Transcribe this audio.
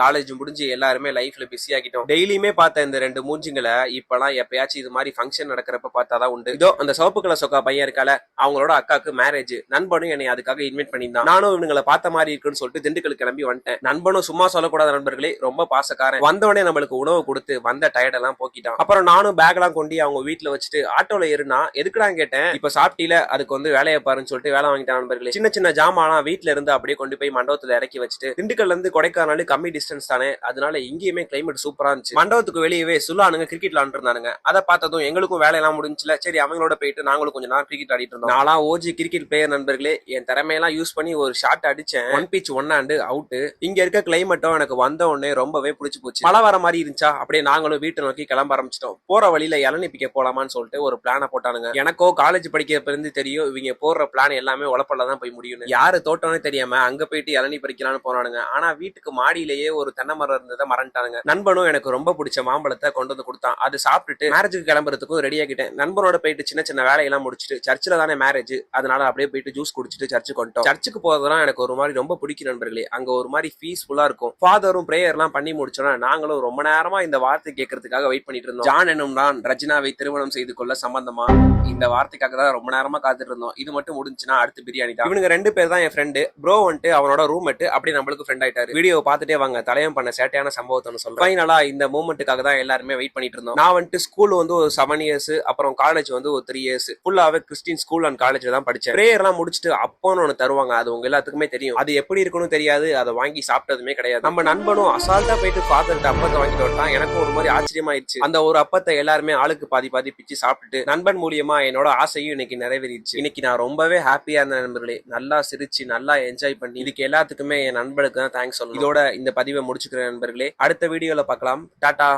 College முடிஞ்சு எல்லாருமே லைஃப்ல பிஸி ஆகிட்டோம். டெய்லியுமே பார்த்த இந்த ரெண்டு மூஞ்சிங்களை இப்பெல்லாம் எப்பயாச்சும் இது மாதிரி ஃபங்க்ஷன் நடக்கிறப்ப பார்த்தாதான் உண்டு. இதோ அந்த சிவப்பு கலர் சொக்கா பையன் இருக்கால, அவங்களோட அக்காக்கு மேரேஜ். நண்பனும் என்னை அதுக்காக இன்வைட் பண்ணியிருந்தான். நானும் இவங்களை பார்த்த மாதிரி இருக்குன்னு சொல்லிட்டு திண்டுக்கல் கிளம்பி வந்துட்டேன். நண்பனும் சும்மா சொல்லக்கூடாத நண்பர்களே, ரொம்ப பாசக்காரன். வந்தவனே நம்மளுக்கு உணவு கொடுத்து வந்த டயர்ட் எல்லாம் போக்கிட்டான். அப்புறம் நானும் பேக் எல்லாம் கொண்டு அவங்க வீட்டுல வச்சுட்டு ஆட்டோல ஏறுனா எதுக்குடான்னு கேட்டேன். இப்ப சாப்பிட்டீல, அதுக்கு வந்து வேலையை பாருன்னு சொல்லிட்டு வேலை வாங்கிட்டான் நண்பர்களே. சின்ன சின்ன ஜாமான் வீட்டுல இருந்து அப்படியே கொண்டு போய் மண்டபத்துல இறக்கி வச்சுட்டு, திண்டுக்கல்ல இருந்து கொடைக்கானல் கம்மி டிஸ்டன்ஸ் தானே, அதனால இங்கேயுமே கிளைமேட் சூப்பரா இருந்துச்சு. மண்டபத்துக்கு வெளியவே சுல்லானுங்க கிரிக்கெட் விளாண்டு இருந்தானுங்க. அதை பார்த்ததும் எங்களுக்கும் வேலையெல்லாம் முடிஞ்சுல, சரி அவங்களோட போயிட்டு நாங்களும் கொஞ்சம் நேரம் கிரிக்கெட் ஆடிட்டு இருந்தோம். நான்லாம் ஓஜி கிரிக்கெட் பிளேயர் நண்பர்களே. என் திறமையெல்லாம் யூஸ் பண்ணி ஒரு ஷாட் அடிச்சேன். One pitch one hand out. இங்க இருக்க கிளைமேட்டும் எனக்கு வந்த உடனே ரொம்பவே பிடிச்சு போச்சு. மழை வர மாதிரி இருந்துச்சா, அப்படியே நாங்களும் வீட்டை நோக்கி கிளம்ப ஆரம்பிச்சிட்டோம். போற வழியில இளநீ பிக்க போலாமான்னு சொல்லிட்டு ஒரு பிளான போட்டானுங்க. எனக்கோ காலேஜ் படிக்கிறப்ப இருந்து தெரியும் இவங்க போடுற பிளான் எல்லாமே உழப்பல தான் போய் முடியும். யாரு தோட்டம்னு தெரியாம அங்க போயிட்டு இளநீ பறிக்கலாம்னு போனானுங்க. ஆனா வீட்டுக்கு மாடியிலேயே ஒரு தென்னை மரம் இருந்ததை மறந்துட்டானுங்க. நண்பனும் எனக்கு ரொம்ப பிடிச்ச மாம்பழத்தை கொண்டு வந்து கொடுத்தான். அது சாப்பிட்டுட்டு மேரேஜுக்கு கிளம்புறதுக்கும் ரெடி ஆகிட்டேன். நண்பனோட போயிட்டு சின்ன சின்ன வேலையெல்லாம் முடிச்சுட்டு, சர்ச்சில் தானே மேரேஜ், அதனால அப்படியே போயிட்டு ஜூஸ் குடிச்சிட்டு சர்ச்சுக்கு வந்துட்டோம். சர்ச்சுக்கு போறதுலாம் எனக்கு ஒரு மாதிரி ரொம்ப பிடிக்கும் நண்பர்களே. அங்க ஒரு மாதிரி பீஸ்ஃபுல்லா இருக்கும். ஃபாதரும் பிரேயர் எல்லாம் பண்ணி முடிச்சோன்னா நாங்களும் ரொம்ப நேரமா இந்த வார்த்தை கேட்கறதுக்காக வெயிட் பண்ணிட்டு இருந்தோம். ஜான் என்னும் நான் ரஜினாவை திருமணம் செய்து கொள்ள சம்பந்தமா, இந்த வார்த்தைக்காக தான் ரொம்ப நேரமா காத்துட்டு இருந்தோம். இது மட்டும் முடிஞ்சுன்னா அடுத்து பிரியாணி தான். இவனுங்க ரெண்டு பேர் தான் என் ஃப்ரெண்டு. ப்ரோ வந்துட்டு அவனோட ரூம்மேட், அப்படியே நம்மளுக்கு ஃப்ரெண்ட் ஆயிட்டாரு. வீடியோ பார்த்துட்டே வாங்க தலையம் பண்ண சேட்டையான சம்பவத்தை சொல்றேன். ஃபைனலா இந்த மூமெண்ட்டுக்காக தான் எல்லாருமே வெயிட் பண்ணிட்டு இருந்தோம். நான் வந்துட்டு ஸ்கூல் வந்து ஒரு 7 இயர்ஸ், அப்புறம் காலேஜ் வந்து ஒரு 3 இயர்ஸ் ஃபுல்லாவே கிறிஸ்டின் ஸ்கூல் அண்ட் காலேஜ்ல தான் படிச்சேன். பிரேயர் எல்லாம் முடிச்சுட்டு அப்போன்னு ஒன்று தருவாங்க. அது உங்க எல்லாத்துக்குமே தெரியும். அது எப்படி இருக்குன்னு தெரியாது, அதை வாங்கி சாப்பிட்டதுமே கிடையாது. நம்ம நண்பனும் அசால்ட்டா போயிட்டு ஃபாதர்ட்ட அப்பத்தை வாங்கிட்டு வரட்டான். எனக்கும் ஒரு மாதிரி ஆச்சரியமாயிருச்சு. அந்த ஒரு அப்பத்தை எல்லாருமே ஆளுக்கு பாதி பாதி பிச்சு சாப்பிட்டுட்டு நண்பன் மூலியமா என்னோட ஆசையும் இன்னைக்கு நிறைவேறிடுச்சு. இன்னைக்கு நான் ரொம்பவே ஹாப்பியா இருந்த நண்பர்களே. நல்லா சிரிச்சு நல்லா என்ஜாய் பண்ணி இதுக்கு எல்லாத்துக்குமே என் நண்பனுக்கு தான் தேங்க்ஸ் சொல்லணும். இதோட இந்த பதிவை முடிச்சுக்கிறேன் நண்பர்களே. அடுத்த வீடியோல பார்க்கலாம். டாடா.